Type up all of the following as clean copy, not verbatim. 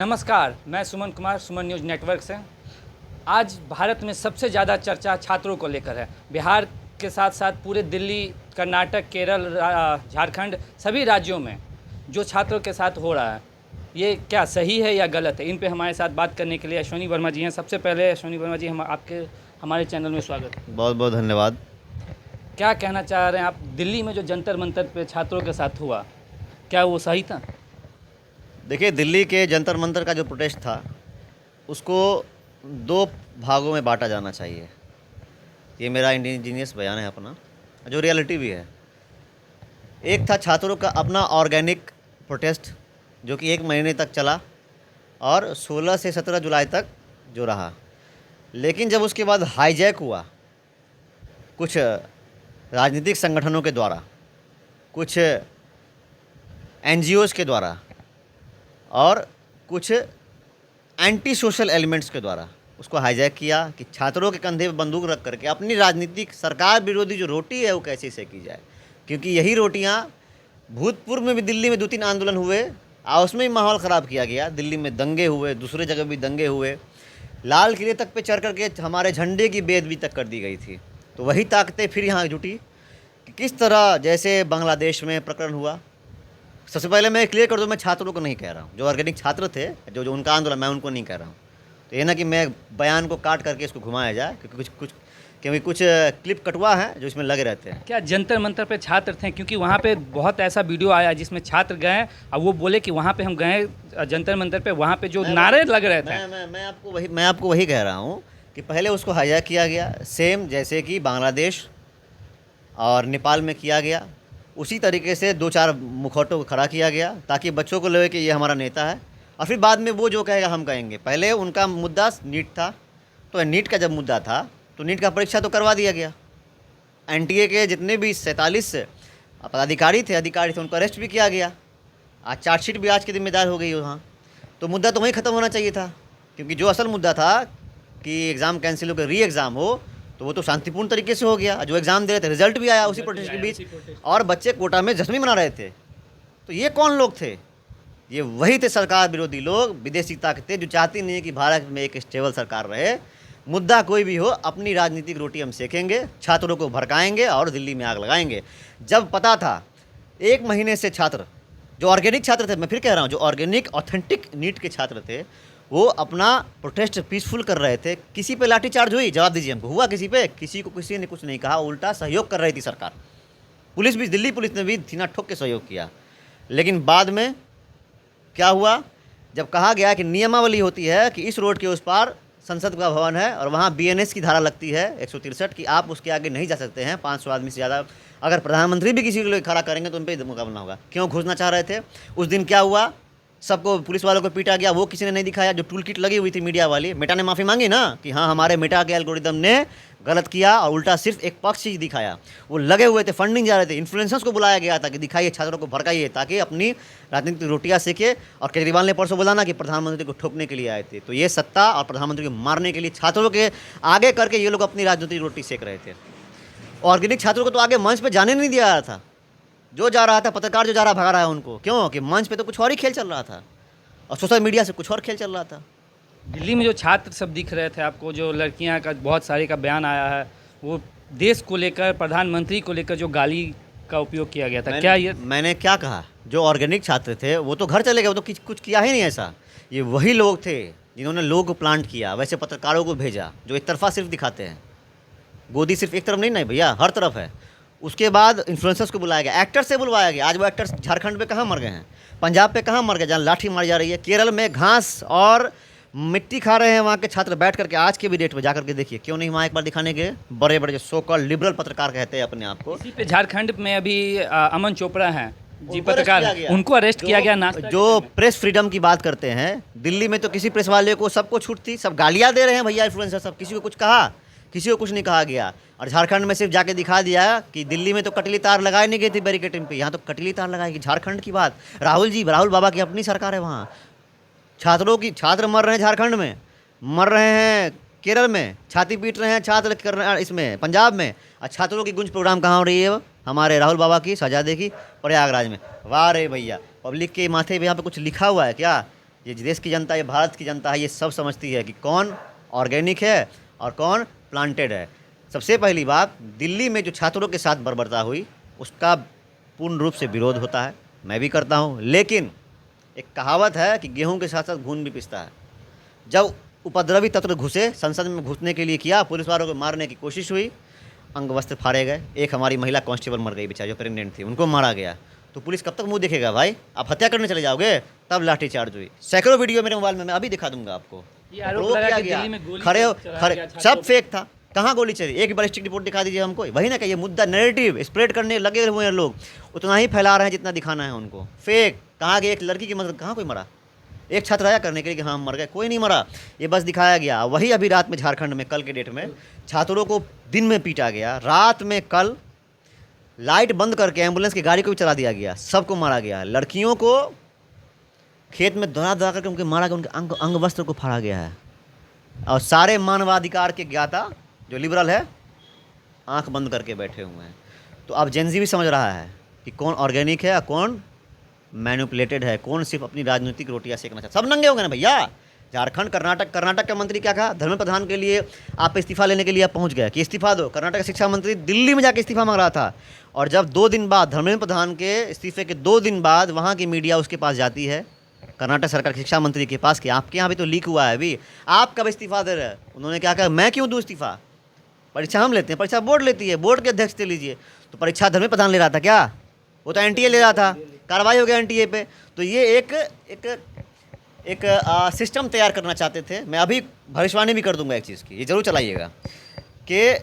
नमस्कार, मैं सुमन कुमार, सुमन news network से। आज भारत में सबसे ज़्यादा चर्चा छात्रों को लेकर है। बिहार के साथ साथ पूरे दिल्ली, कर्नाटक, केरल, झारखंड सभी राज्यों में जो छात्रों के साथ हो रहा है, ये क्या सही है या गलत है? इन पे हमारे साथ बात करने के लिए अश्विनी वर्मा जी हैं। सबसे पहले अश्विनी वर्मा जी, हम आपके हमारे चैनल में स्वागत है। बहुत बहुत धन्यवाद। क्या कहना चाह रहे हैं आप? दिल्ली में जो जंतर मंतर पे छात्रों के साथ हुआ, क्या वो सही था? देखिए, दिल्ली के जंतर मंतर का जो प्रोटेस्ट था उसको दो भागों में बांटा जाना चाहिए। ये मेरा इंडिजीनियस बयान है अपना, जो रियलिटी भी है। एक था छात्रों का अपना ऑर्गेनिक प्रोटेस्ट, जो कि 1 महीने तक चला और 16 से 17 जुलाई तक जो रहा। लेकिन जब उसके बाद हाईजैक हुआ कुछ राजनीतिक संगठनों के द्वारा, कुछ एनजीओज़ के द्वारा और कुछ एंटी सोशल एलिमेंट्स के द्वारा उसको हाईजैक किया कि छात्रों के कंधे पर बंदूक रख करके अपनी राजनीतिक सरकार विरोधी जो रोटी है वो कैसे सेकी जाए। क्योंकि यही रोटियां भूतपूर्व में भी दिल्ली में 2-3 आंदोलन हुए और उसमें भी माहौल ख़राब किया गया। दिल्ली में दंगे हुए, दूसरे जगह भी दंगे हुए, लाल किले तक पे चढ़ करके हमारे झंडे की बेइज्जती तक कर दी गई थी। तो वही ताकतें फिर यहाँ जुटी कि किस तरह, जैसे बांग्लादेश में प्रकरण हुआ। सबसे पहले मैं क्लियर कर दूं, मैं छात्रों को नहीं कह रहा हूं। जो ऑर्गेनिक छात्र थे, जो उनका आंदोलन, मैं उनको नहीं कह रहा हूं। तो ये ना कि मैं बयान को काट करके इसको घुमाया जाए, क्योंकि कुछ क्लिप कटवा है जो इसमें लगे रहते हैं। क्या जंतर मंतर पे छात्र थे? क्योंकि वहाँ पे बहुत ऐसा वीडियो आया जिसमें छात्र गए और वो बोले कि वहाँ पे हम गए जंतर मंतर पे, वहाँ पे जो नारे लग रहे थे। मैं आपको वही कह रहा हूँ कि पहले उसको हाईजैक किया गया, सेम जैसे कि बांग्लादेश और नेपाल में किया गया। उसी तरीके से 2-4 मुखौटों को खड़ा किया गया ताकि बच्चों को लगे कि ये हमारा नेता है, और फिर बाद में वो जो कहेगा हम कहेंगे। पहले उनका मुद्दा नीट था, तो नीट का जब मुद्दा था तो नीट का परीक्षा तो करवा दिया गया। एनटीए के जितने भी 47 अधिकारी थे उनको अरेस्ट भी किया गया। आज चार्जशीट भी आज की जिम्मेदार हो गई वहाँ। तो मुद्दा तो वहीं ख़त्म होना चाहिए था, क्योंकि जो असल मुद्दा था कि एग्ज़ाम कैंसिल हो कर री एग्ज़ाम हो, तो वो तो शांतिपूर्ण तरीके से हो गया। जो एग्ज़ाम दे रहे थे, रिजल्ट भी आया उसी प्रोटेस्ट के बीच, और बच्चे कोटा में जश्न भी मना रहे थे। तो ये कौन लोग थे? ये वही थे सरकार विरोधी लोग, विदेशी ताकतें, जो चाहती नहीं है कि भारत में एक स्टेबल सरकार रहे। मुद्दा कोई भी हो, अपनी राजनीतिक रोटी हम सेकेंगे, छात्रों को भड़काएंगे और दिल्ली में आग लगाएंगे। जब पता था 1 महीने से छात्र, जो ऑर्गेनिक छात्र थे, मैं फिर कह रहा हूँ, जो ऑर्गेनिक ऑथेंटिक नीट के छात्र थे, वो अपना प्रोटेस्ट पीसफुल कर रहे थे। किसी पे लाठीचार्ज हुई? जवाब दीजिए हमको। हुआ किसी पे? किसी को किसी ने कुछ नहीं कहा, उल्टा सहयोग कर रही थी सरकार। पुलिस भी, दिल्ली पुलिस ने भी सीना ठोक के सहयोग किया। लेकिन बाद में क्या हुआ? जब कहा गया कि नियमावली होती है कि इस रोड के उस पार संसद का भवन है और वहाँ बीएनएस की धारा लगती है 163 कि आप उसके आगे नहीं जा सकते हैं 500 आदमी से ज़्यादा। अगर प्रधानमंत्री भी किसी को लेकर खड़ा करेंगे तो उन पर मुकाबला होगा। क्यों घुसना चाह रहे थे? उस दिन क्या हुआ? सबको, पुलिस वालों को पीटा गया। वो किसी ने नहीं दिखाया। जो टूल किट लगी हुई थी मीडिया वाली, मेटा ने माफ़ी मांगी ना कि हाँ, हमारे मेटा के एल्गोरिदम ने गलत किया, और उल्टा सिर्फ एक पक्ष ही दिखाया। वो लगे हुए थे, फंडिंग जा रहे थे, इन्फ्लुएंसर्स को बुलाया गया था कि दिखाइए, छात्रों को भड़काइए ताकि अपनी राजनीतिक रोटियां सेके। और केजरीवाल ने परसों बोला ना कि प्रधानमंत्री को ठोकने के लिए आए थे। तो ये सत्ता और प्रधानमंत्री को मारने के लिए छात्रों के आगे करके ये लोग अपनी राजनीतिक रोटी सेक रहे थे। ऑर्गेनिक छात्रों को तो आगे मंच पर जाने नहीं दिया रहा था। जो जा रहा था, पत्रकार जो जा रहा, भगा रहा है उनको। क्यों? कि मंच पर तो कुछ और ही खेल चल रहा था और सोशल मीडिया से कुछ और खेल चल रहा था। दिल्ली में जो छात्र सब दिख रहे थे आपको, जो लड़कियां का बहुत सारे का बयान आया है, वो देश को लेकर, प्रधानमंत्री को लेकर जो गाली का उपयोग किया गया था, क्या ये? मैंने क्या कहा? जो ऑर्गेनिक छात्र थे वो तो घर चले गए, वो तो कुछ किया ही नहीं ऐसा। ये वही लोग थे जिन्होंने लोगों को प्लांट किया, वैसे पत्रकारों को भेजा जो एक तरफा सिर्फ दिखाते हैं। गोदी सिर्फ एक तरफ नहीं भैया, हर तरफ है। उसके बाद इन्फ्लुएंसर्स को बुलाया गया, एक्टर से बुलवाया गया। आज वो एक्टर्स झारखंड में कहाँ मर गए हैं, पंजाब पे कहाँ मर गए, जहाँ लाठी मारी जा रही है। केरल में घास और मिट्टी खा रहे हैं वहाँ के छात्र बैठ करके। आज के भी डेट में जाकर के देखिए, क्यों नहीं वहाँ एक बार दिखाने के? बड़े बड़े जो सो कॉल्ड लिबरल पत्रकार कहते हैं अपने आप को। इसी पे झारखंड में अभी अमन चोपड़ा हैं जी, पत्रकार, उनको अरेस्ट किया गया। जो प्रेस फ्रीडम की बात करते हैं, दिल्ली में तो किसी प्रेस वाले को, सबको छूट थी, सब गालियाँ दे रहे हैं भैया इन्फ्लुएंसर सब। किसी को कुछ कहा? किसी को कुछ नहीं कहा गया। और झारखंड में सिर्फ जाके दिखा दिया कि दिल्ली में तो कटली तार लगाई नहीं गई थी बैरिकेडिंग पे, यहाँ तो कटली तार लगाएगी। झारखंड की बात, राहुल बाबा की अपनी सरकार है वहाँ। छात्र मर रहे हैं झारखंड में, मर रहे हैं केरल में, छाती पीट रहे हैं छात्र कर रहे हैं इसमें पंजाब में। और छात्रों की गुंज प्रोग्राम कहाँ हो रही है? हमारे राहुल बाबा की, शहजादे की, प्रयागराज में। वाह रे भैया, पब्लिक के माथे पे यहाँ पे कुछ लिखा हुआ है क्या? ये देश की जनता, ये भारत की जनता है, ये सब समझती है कि कौन ऑर्गेनिक है और कौन प्लांटेड है। सबसे पहली बात, दिल्ली में जो छात्रों के साथ बर्बरता हुई उसका पूर्ण रूप से विरोध होता है, मैं भी करता हूँ। लेकिन एक कहावत है कि गेहूं के साथ साथ घून भी पिसता है। जब उपद्रवी तत्व घुसे, संसद में घुसने के लिए किया, पुलिस वालों को मारने की कोशिश हुई, अंग वस्त्र फाड़े गए। एक हमारी महिला कांस्टेबल मर गई बेचारी, जो प्रेग्नेंट थी, उनको मारा गया। तो पुलिस कब तक मुंह देखेगा भाई? आप हत्या करने चले जाओगे, तब लाठीचार्ज हुई। सैकड़ों वीडियो मेरे मोबाइल में, मैं अभी दिखा दूंगा आपको। ये आरोप प्रोवोक लगा किया कि गया, दिल्ली में गोली खड़े चलाया गया सब छात्रों फेक था। कहाँ गोली चली? एक बैलिस्टिक रिपोर्ट दिखा दीजिए हमको। वही ना, कि ये मुद्दा नैरेटिव स्प्रेड करने लगे हुए हैं लोग, उतना ही फैला रहे हैं जितना दिखाना है उनको। फेक कहाँ गए? एक लड़की की मदद, कहाँ कोई मरा? एक छात्र आया करने के लिए कि हाँ हम मर गए, कोई नहीं मरा। ये बस दिखाया गया। वही अभी रात में झारखंड में, कल के डेट में, छात्रों को दिन में पीटा गया, रात में कल लाइट बंद करके एम्बुलेंस की गाड़ी को भी चला दिया गया, सबको मारा गया। लड़कियों को खेत में दौड़ा दौड़ा करके उनके मारा गया, उनके अंग वस्त्र को फाड़ा गया है। और सारे मानवाधिकार के ज्ञाता जो लिबरल है आंख बंद करके बैठे हुए हैं। तो अब जेनजी भी समझ रहा है कि कौन ऑर्गेनिक है और कौन मैनिपुलेटेड है, कौन सिर्फ अपनी राजनीतिक रोटियां सेकना चाहता है। सब नंगे हो गए ना भैया। झारखंड, कर्नाटक का मंत्री क्या कहा? धर्मेंद्र प्रधान के लिए आप इस्तीफा लेने के लिए आप पहुंच गए कि इस्तीफा दो। कर्नाटक का शिक्षा मंत्री दिल्ली में जाकर इस्तीफा मांग रहा था, और जब 2 दिन बाद, धर्मेंद्र प्रधान के इस्तीफे के 2 दिन बाद वहाँ की मीडिया उसके पास जाती है, कर्नाटक सरकार के शिक्षा मंत्री के पास, कि आपके यहाँ भी तो लीक हुआ है अभी, आप कब इस्तीफा दे रहे हैं? उन्होंने क्या कहा? मैं क्यों दूँ इस्तीफा? परीक्षा हम लेते हैं, परीक्षा बोर्ड लेती है, बोर्ड के अध्यक्ष से लीजिए। तो परीक्षा धर्मेंद्र प्रधान ले रहा था क्या? वो तो एनटीए ले रहा था, कार्रवाई हो गया एनटीए पे। तो ये एक सिस्टम तैयार करना चाहते थे। मैं अभी भविष्यवाणी भी कर दूंगा एक चीज़ की, ये जरूर चलाइएगा, कि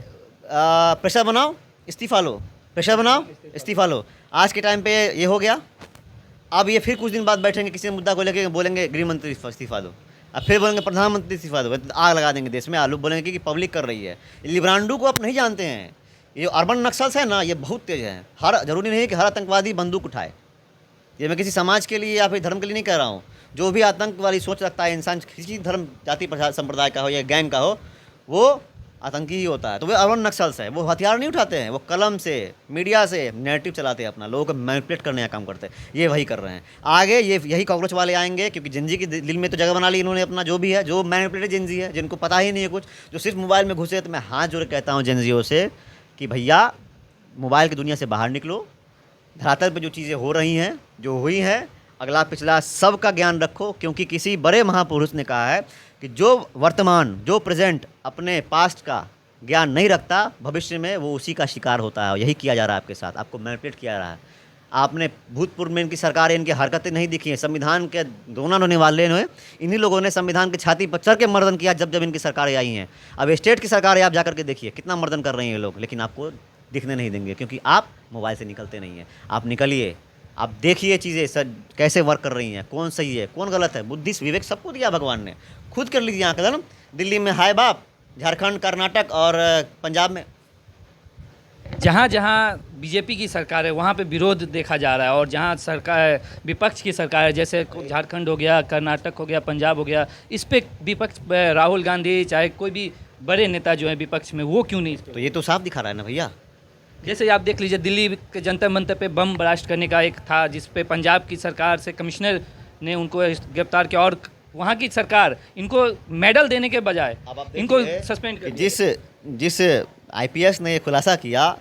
प्रेशर बनाओ इस्तीफा लो, प्रेशर बनाओ इस्तीफा लो। आज के टाइम पे ये हो गया। अब ये फिर कुछ दिन बाद बैठेंगे किसी मुद्दा को लेकर, बोलेंगे गृह मंत्री इस्तीफा दो, अब फिर बोलेंगे प्रधानमंत्री इस्तीफा दो, आग लगा देंगे देश में। आलू बोलेंगे कि पब्लिक कर रही है। लिब्रांडू को आप नहीं जानते हैं, ये जो अर्बन नक्सल्स है ना, ये बहुत तेज है। हर जरूरी नहीं है कि हर आतंकवादी बंदूक उठाए। ये मैं किसी समाज के लिए या फिर धर्म के लिए नहीं कह रहा हूँ। जो भी आतंक वाली सोच रखता है इंसान, किसी धर्म जाति संप्रदाय का हो या गैंग का हो, वो आतंकी ही होता है। तो वे अर्बन नक्सल्स है, वो हथियार नहीं उठाते हैं, वो कलम से, मीडिया से नैरेटिव चलाते हैं अपना, लोगों को मैनिपुलेट करने का काम करते हैं। ये वही कर रहे हैं। आगे ये यही कॉकरोच वाले आएंगे, क्योंकि जिंजी की दिल में तो जगह बना ली इन्होंने अपना। जो भी है, जो मैनिपुलेटेड जिंजी है, जिनको पता ही नहीं है कुछ, जो सिर्फ मोबाइल में घुसे। तो मैं हाथ जोड़ कहता हूँ जिंजियों से कि भैया मोबाइल की दुनिया से बाहर निकलो। धरातल पर जो चीज़ें हो रही हैं, जो हुई हैं, अगला पिछला सब का ज्ञान रखो, क्योंकि किसी बड़े महापुरुष ने कहा है कि जो वर्तमान, जो प्रेजेंट अपने पास्ट का ज्ञान नहीं रखता, भविष्य में वो उसी का शिकार होता है। यही किया जा रहा है आपके साथ, आपको मैनिपुलेट किया जा रहा है। आपने भूतपूर्व में इनकी सरकारें, इनकी हरकतें नहीं दिखी हैं। संविधान के दोनों होने वाले ने, इन्हीं लोगों ने संविधान की छाती पर चढ़ के मर्दन किया जब इनकी सरकारें आई हैं। अब स्टेट की सरकारें आप जाकर के देखिए कितना मर्दन कर रही हैं ये लोग, लेकिन आपको दिखने नहीं देंगे, क्योंकि आप मोबाइल से निकलते नहीं हैं। आप निकलिए, आप देखिए चीज़ें सर कैसे वर्क कर रही हैं, कौन सही है कौन गलत है। बुद्धि विवेक सबको दिया भगवान ने, खुद कर लीजिए आंकलन। दिल्ली में हाय बाप, झारखंड, कर्नाटक और पंजाब में जहाँ जहाँ बीजेपी की सरकार है वहाँ पे विरोध देखा जा रहा है, और जहाँ सरकार विपक्ष की सरकार है, जैसे झारखंड हो गया, कर्नाटक हो गया, पंजाब हो गया, इस पे विपक्ष राहुल गांधी चाहे कोई भी बड़े नेता जो है विपक्ष में, वो क्यों नहीं? तो ये तो साफ दिखा रहा है ना भैया। जैसे आप देख लीजिए, दिल्ली के जंतर मंतर पे बम ब्लास्ट करने का एक था, जिस पे पंजाब की सरकार से कमिश्नर ने उनको गिरफ्तार किया, और वहाँ की सरकार इनको मेडल देने के बजाय इनको सस्पेंड कर दिया। जिस आईपीएस ने ये खुलासा किया,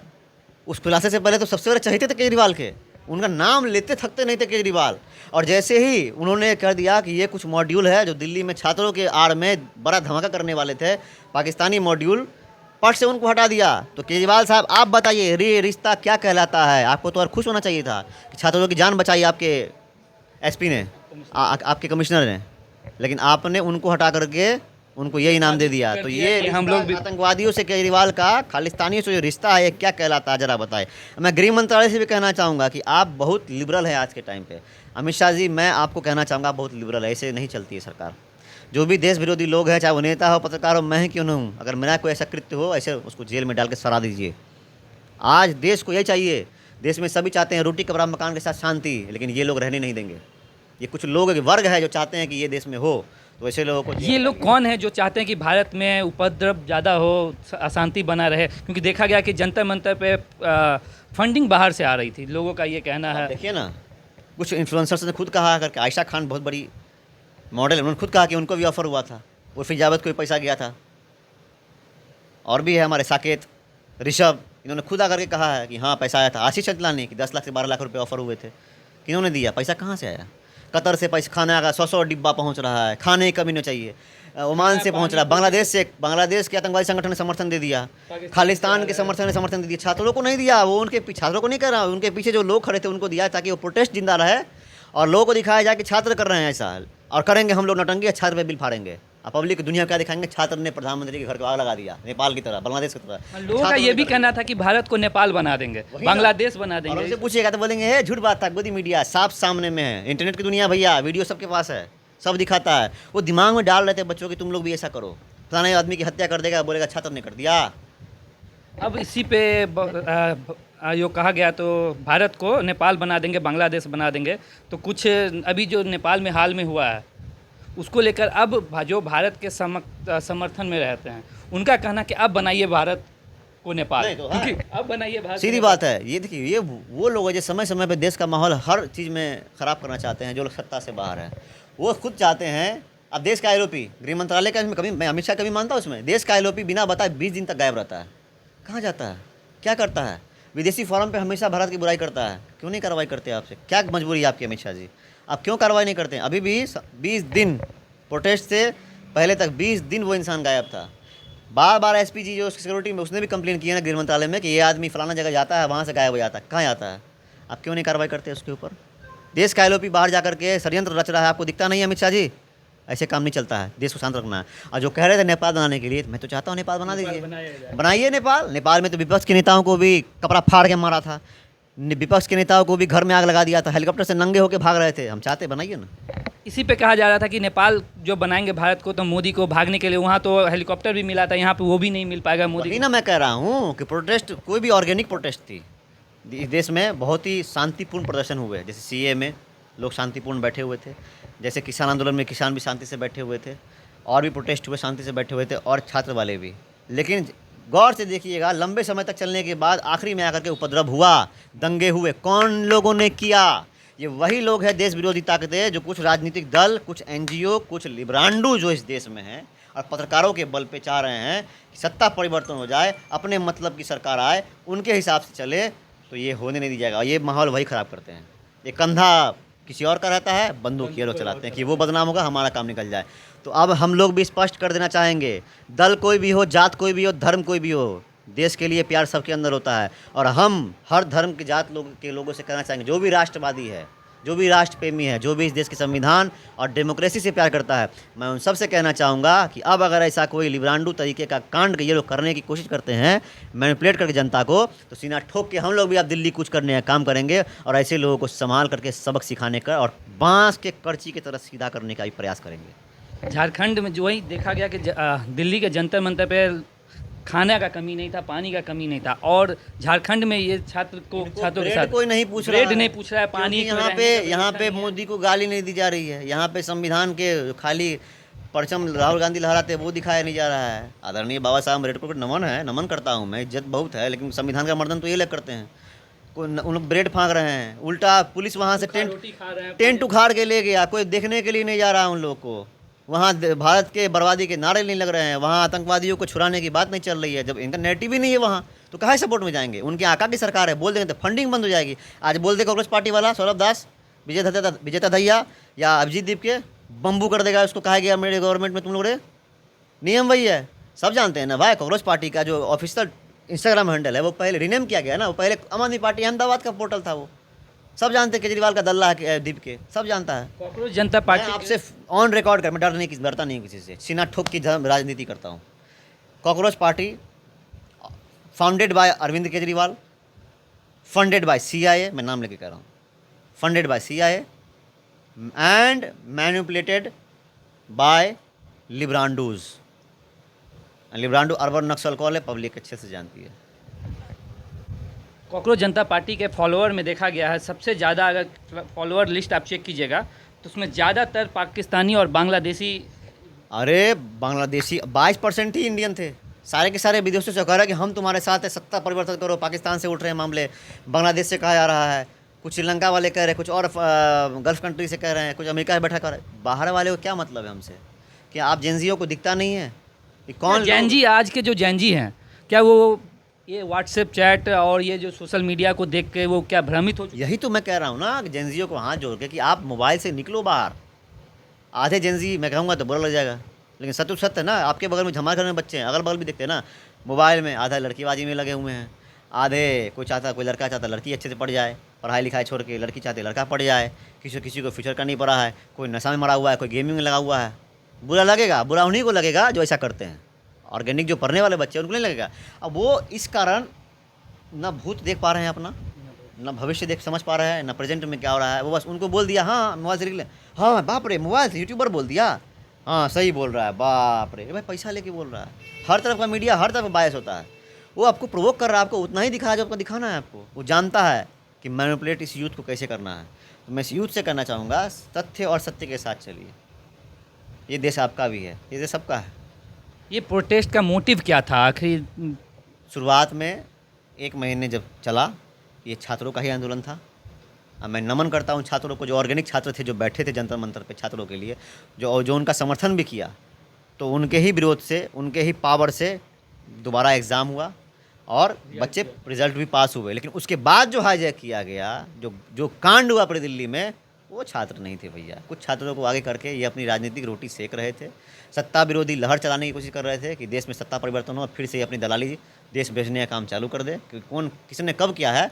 उस खुलासे से पहले तो सबसे बड़े चहेते थे केजरीवाल के, उनका नाम लेते थकते नहीं थे केजरीवाल। और जैसे ही उन्होंने कर दिया कि ये कुछ मॉड्यूल है जो दिल्ली में छात्रों के आड़ में बड़ा धमाका करने वाले थे, पाकिस्तानी मॉड्यूल, पट से उनको हटा दिया। तो केजरीवाल साहब आप बताइए, रिश्ता क्या कहलाता है? आपको तो और खुश होना चाहिए था कि छात्रों की जान बचाई आपके एसपी ने, आपके कमिश्नर ने, लेकिन आपने उनको हटा करके उनको ये इनाम दे दिया। तो ये हम लोग आतंकवादियों से केजरीवाल का, खालिस्तानियों से जो रिश्ता है, क्या कहलाता है जरा बताए। मैं गृह मंत्रालय से भी कहना चाहूँगा कि आप बहुत लिबरल हैं आज के टाइम पे। अमित शाह जी, मैं आपको कहना चाहूँगा बहुत लिबरल है, ऐसे नहीं चलती है सरकार। जो भी देश विरोधी लोग हैं, चाहे वो नेता हो, पत्रकार हो, मैं ही क्यों न हूँ, अगर मेरा कोई ऐसा कृत्य हो, ऐसे उसको जेल में डाल के सड़ा दीजिए। आज देश को यही चाहिए। देश में सभी चाहते हैं रोटी कपड़ा मकान के साथ शांति, लेकिन ये लोग रहने नहीं देंगे। ये कुछ लोग, वर्ग है जो चाहते हैं कि ये देश में हो, तो ऐसे लोगों को। ये लोग कौन है जो चाहते हैं कि भारत में उपद्रव ज़्यादा हो, अशांति बना रहे? क्योंकि देखा गया कि जंतर मंतर पे फंडिंग बाहर से आ रही थी, लोगों का ये कहना है। देखिए ना, कुछ इन्फ्लुएंसर्स ने खुद कहा करके, आयशा खान बहुत बड़ी मॉडल उन्होंने खुद कहा कि उनको भी ऑफर हुआ था, उर्फी जावेद को भी पैसा गया था, और भी है हमारे साकेत, ऋषभ, इन्होंने खुद आकर के कहा है कि हाँ पैसा आया था। आशीष चंचलानी कि 10 लाख से 12 लाख रुपए ऑफर हुए थे, किन्होंने दिया? पैसा कहाँ से आया? कतर से पैसा, खाने का 100 डिब्बा पहुँच रहा है, खाने की कमी नहीं चाहिए। ओमान से पहुँच रहा है, बांग्लादेश के आतंकवादी संगठन ने समर्थन दे दिया, खालिस्तान के समर्थन ने समर्थन दे दिया, छात्रों को नहीं दिया। वो उनके छात्रों को नहीं कर रहा, उनके पीछे जो लोग खड़े थे उनको दिया, ताकि वो प्रोटेस्ट जिंदा रहे और लोगों को दिखाया जाए कि छात्र कर रहे हैं ऐसा, और करेंगे हम लोग नौटंकी, छात्र पे बिल फाड़ेंगे। अब पब्लिक दुनिया को क्या दिखाएंगे? छात्र ने प्रधानमंत्री के घर को आग लगा दिया, नेपाल की तरह, बांग्लादेश की तरह। लोगों का ये भी कहना था कि भारत को नेपाल बना देंगे, बांग्लादेश बना और देंगे। उनसे पूछिएगा तो बोलेंगे है झूठ बात था, गोदी मीडिया साफ सामने में है, इंटरनेट की दुनिया भैया, वीडियो सबके पास है, सब दिखाता है। वो दिमाग में डाल रहे थे बच्चों की तुम लोग भी ऐसा करो, फलाने आदमी की हत्या कर देगा, बोलेगा छात्र ने कर दिया। अब इसी पे जो कहा गया तो भारत को नेपाल बना देंगे, बांग्लादेश बना देंगे, तो कुछ अभी जो नेपाल में हाल में हुआ है उसको लेकर अब जो भारत के समर्थन में रहते हैं उनका कहना कि अब बनाइए भारत को नेपाल, नहीं तो हाँ। क्योंकि अब बनाइए भारत। सीधी बात है, ये देखिए, ये वो लोग हैं जो समय समय पे देश का माहौल हर चीज़ में ख़राब करना चाहते हैं, जो लोग सत्ता से बाहर हैं। वो खुद चाहते हैं, अब देश का एलओपी, गृह मंत्रालय का, इसमें कभी मैं अमित शाह कभी मानता हूँ उसमें, देश का एलओपी बिना बताए 20 दिन तक गायब रहता है। कहाँ जाता है, क्या करता है? विदेशी फोरम पे हमेशा भारत की बुराई करता है। क्यों नहीं कार्रवाई करते आपसे? क्या मजबूरी है आपकी अमित शाह जी? आप क्यों कार्रवाई नहीं करते हैं? अभी भी 20 दिन प्रोटेस्ट से पहले तक 20 दिन वो इंसान गायब था। बार बार एसपीजी जो सिक्योरिटी में, उसने भी कंप्लेन किया ना गृह मंत्रालय में कि ये आदमी फलाना जगह जाता है, वहाँ से गायब हो जाता है। कहाँ जाता है? आप क्यों नहीं कार्रवाई करते उसके ऊपर? देश का एलओपी बाहर जा करके षड्यंत्र रच रहा है, आपको दिखता नहीं है अमित शाह जी? ऐसे काम नहीं चलता है, देश को शांत रखना है। और जो कह रहे थे नेपाल बनाने के लिए, मैं तो चाहता हूँ नेपाल बना दीजिए, बनाइए नेपाल। नेपाल में तो विपक्ष के नेताओं को भी कपड़ा फाड़ के मारा था, विपक्ष के नेताओं को भी घर में आग लगा दिया था, हेलीकॉप्टर से नंगे होकर भाग रहे थे। हम चाहते बनाइए ना। इसी पे कहा जा रहा था कि नेपाल जो बनाएंगे भारत को, तो मोदी को भागने के लिए वहाँ तो हेलीकॉप्टर भी मिला था, यहाँ पे वो भी नहीं मिल पाएगा मोदी वही को। ना मैं कह रहा हूँ कि प्रोटेस्ट कोई भी ऑर्गेनिक प्रोटेस्ट थी। इस देश में बहुत ही शांतिपूर्ण प्रदर्शन हुए, जैसे सीए में लोग शांतिपूर्ण बैठे हुए थे, जैसे किसान आंदोलन में किसान भी शांति से बैठे हुए थे, और भी प्रोटेस्ट हुए शांति से बैठे हुए थे, और छात्र वाले भी। लेकिन गौर से देखिएगा, लंबे समय तक चलने के बाद आखिरी में आकर के उपद्रव हुआ, दंगे हुए। कौन लोगों ने किया? ये वही लोग हैं, देश विरोधी ताकतें, जो कुछ राजनीतिक दल, कुछ एनजीओ, कुछ लिब्रांडू जो इस देश में हैं, और पत्रकारों के बल पे चाह रहे हैं कि सत्ता परिवर्तन हो जाए, अपने मतलब की सरकार आए, उनके हिसाब से चले, तो ये होने नहीं दी जाएगा। ये माहौल वही ख़राब करते हैं। ये कंधा किसी और का रहता है, बंदूक ये लोग चलाते हैं कि वो बदनाम होगा, हमारा काम निकल जाए। तो अब हम लोग भी स्पष्ट कर देना चाहेंगे, दल कोई भी हो, जात कोई भी हो, धर्म कोई भी हो, देश के लिए प्यार सबके अंदर होता है। और हम हर धर्म के जात के लोगों से कहना चाहेंगे, जो भी राष्ट्रवादी है, जो भी राष्ट्र प्रेमी है, जो भी इस देश के संविधान और डेमोक्रेसी से प्यार करता है, मैं उन सबसे कहना चाहूँगा कि अब अगर ऐसा कोई लिब्रांडू तरीके का कांड ये लोग करने की कोशिश करते हैं, मैनिपुलेट करके जनता को, तो सीना ठोक के हम लोग भी अब दिल्ली कुछ करने का काम करेंगे, और ऐसे लोगों को संभाल करके सबक सिखाने का और बांस के करची की तरह सीधा करने का भी प्रयास करेंगे। झारखंड में जो वही देखा गया कि दिल्ली के जंतर मंतर पे खाने का कमी नहीं था, पानी का कमी नहीं था, और झारखंड में ये छात्रों के साथ कोई नहीं पूछ रहा है, ब्रेड नहीं पूछ रहा है, पानी यहाँ पे मोदी को गाली नहीं दी जा रही है, यहाँ पे संविधान के खाली परचम राहुल गांधी लहराते वो दिखाया नहीं जा रहा है। आदरणीय बाबा साहब अम्बेडकर को नमन है, नमन करता हूँ मैं, इज्जत बहुत है, लेकिन संविधान का मर्दन तो ये लोग करते हैं। उन लोग ब्रेड फाँक रहे हैं, उल्टा पुलिस वहाँ से टेंट उखाड़ के ले गया, कोई देखने के लिए नहीं जा रहा उन लोग को। वहाँ भारत के बर्बादी के नारे नहीं लग रहे हैं, वहाँ आतंकवादियों को छुड़ाने की बात नहीं चल रही है। जब इनका नेगेटिव ही नहीं है वहाँ, तो काहे सपोर्ट में जाएंगे? उनके आका की सरकार है, बोल देंगे तो फंडिंग बंद हो जाएगी। आज बोल दे कांग्रेस पार्टी वाला सौरभ दास, विजेता दहिया या अभिजीत दीप के बम्बू कर देगा उसको, कहा गया मेरे गवर्नमेंट में तुम लोग रे। नियम वही है, सब जानते हैं ना भाई। कांग्रेस पार्टी का जो ऑफिशियल इंस्टाग्राम हैंडल है वो पहले रिनेम किया गया ना, वो पहले आम आदमी पार्टी अहमदाबाद का पोर्टल था, वो सब जानते हैं। केजरीवाल का दल्ला है दीप के, सब जानता है। कांग्रेस जनता पार्टी आपसे ऑन रिकॉर्ड कर, मैं डरता नहीं किसी से, सीना ठोक की राजनीति करता हूँ। Cockroach party founded by Arvind Kejriwal, funded by CIA, मैं नाम लेके कह रहा हूँ, funded by CIA and manipulated by लिब्रांडूज। लिब्रांडू अर्बन नक्सल कॉल है, पब्लिक अच्छे से जानती है। कांग्रेस जनता पार्टी के फॉलोअर में देखा गया है सबसे ज़्यादा, अगर फॉलोअर लिस्ट आप चेक कीजिएगा तो उसमें ज़्यादातर पाकिस्तानी और बांग्लादेशी। अरे बांग्लादेशी 22% ही इंडियन थे, सारे के सारे विदेशों से कह रहा है कि हम तुम्हारे साथ है, सत्ता परिवर्तन करो। पाकिस्तान से उठ रहे हैं मामले, बांग्लादेश से कहा जा रहा है, कुछ श्रीलंका वाले कह रहे हैं, कुछ और गल्फ कंट्री से कह रहे हैं, कुछ अमेरिका से बैठा कर रहे हैं। बाहर वाले को क्या मतलब है हमसे? क्या आप जेनजियों को दिखता नहीं है कि कौन जैनजी, आज के जो जैनजी हैं, क्या वो ये व्हाट्सएप चैट और ये जो सोशल मीडिया को देख के वो क्या भ्रमित हो चुके? यही तो मैं कह रहा हूँ ना कि जेनजियों को हाथ जोड़ के कि आप मोबाइल से निकलो बाहर। आधे जेनजी मैं कहूँगा तो बुरा लग जाएगा, लेकिन सत्य तो सत्य है ना। आपके बगल में, हमारे घर में बच्चे हैं, अगल बगल भी देखते हैं ना, मोबाइल में आधा लड़कीबाजी में लगे हुए हैं, आधे कोई चाहता, कोई लड़का चाहता लड़की अच्छे से पढ़ जाए, पढ़ाई लिखाई छोड़ के लड़की चाहते लड़का पढ़ जाए, किसी को फ्यूचर का नहीं पड़ा है, कोई नशा में मरा हुआ है, कोई गेमिंग में लगा हुआ है। बुरा लगेगा, बुरा उन्हीं को लगेगा जो ऐसा करते हैं। ऑर्गेनिक जो पढ़ने वाले बच्चे हैं उनको नहीं लगेगा। अब वो इस कारण ना भूत देख पा रहे हैं अपना, ना भविष्य देख समझ पा रहे हैं, ना प्रेजेंट में क्या हो रहा है। वो बस उनको बोल दिया हाँ मोबाइल से निकले, हाँ बाप रे मोबाइल से यूट्यूबर बोल दिया, हाँ सही बोल रहा है, बाप रे भाई पैसा लेके बोल रहा है। हर तरफ का मीडिया हर तरफ बायस होता है। वो आपको प्रोवोक कर रहा है, आपको उतना ही दिखा रहा है जो आपको दिखाना है आपको। वो जानता है कि मैनिपुलेट इस यूथ को कैसे करना है। तो मैं इस यूथ से कहना चाहूँगा, तथ्य और सत्य के साथ चलिए। ये देश आपका भी है, ये देश सबका है। ये प्रोटेस्ट का मोटिव क्या था आखिर? शुरुआत में 1 महीने जब चला, ये छात्रों का ही आंदोलन था। अब मैं नमन करता हूँ छात्रों को, जो ऑर्गेनिक छात्र थे, जो बैठे थे जंतर मंतर पे छात्रों के लिए, जो उनका समर्थन भी किया। तो उनके ही विरोध से, उनके ही पावर से दोबारा एग्ज़ाम हुआ और बच्चे रिजल्ट भी पास हुए। लेकिन उसके बाद जो हाईजैक किया गया, जो कांड हुआ पूरी दिल्ली में, वो छात्र नहीं थे भैया। कुछ छात्रों को आगे करके ये अपनी राजनीतिक रोटी सेक रहे थे, सत्ता विरोधी लहर चलाने की कोशिश कर रहे थे कि देश में सत्ता परिवर्तन हो, फिर से अपनी दलाली देश बेचने का काम चालू कर दे कि कौन किसने कब किया है।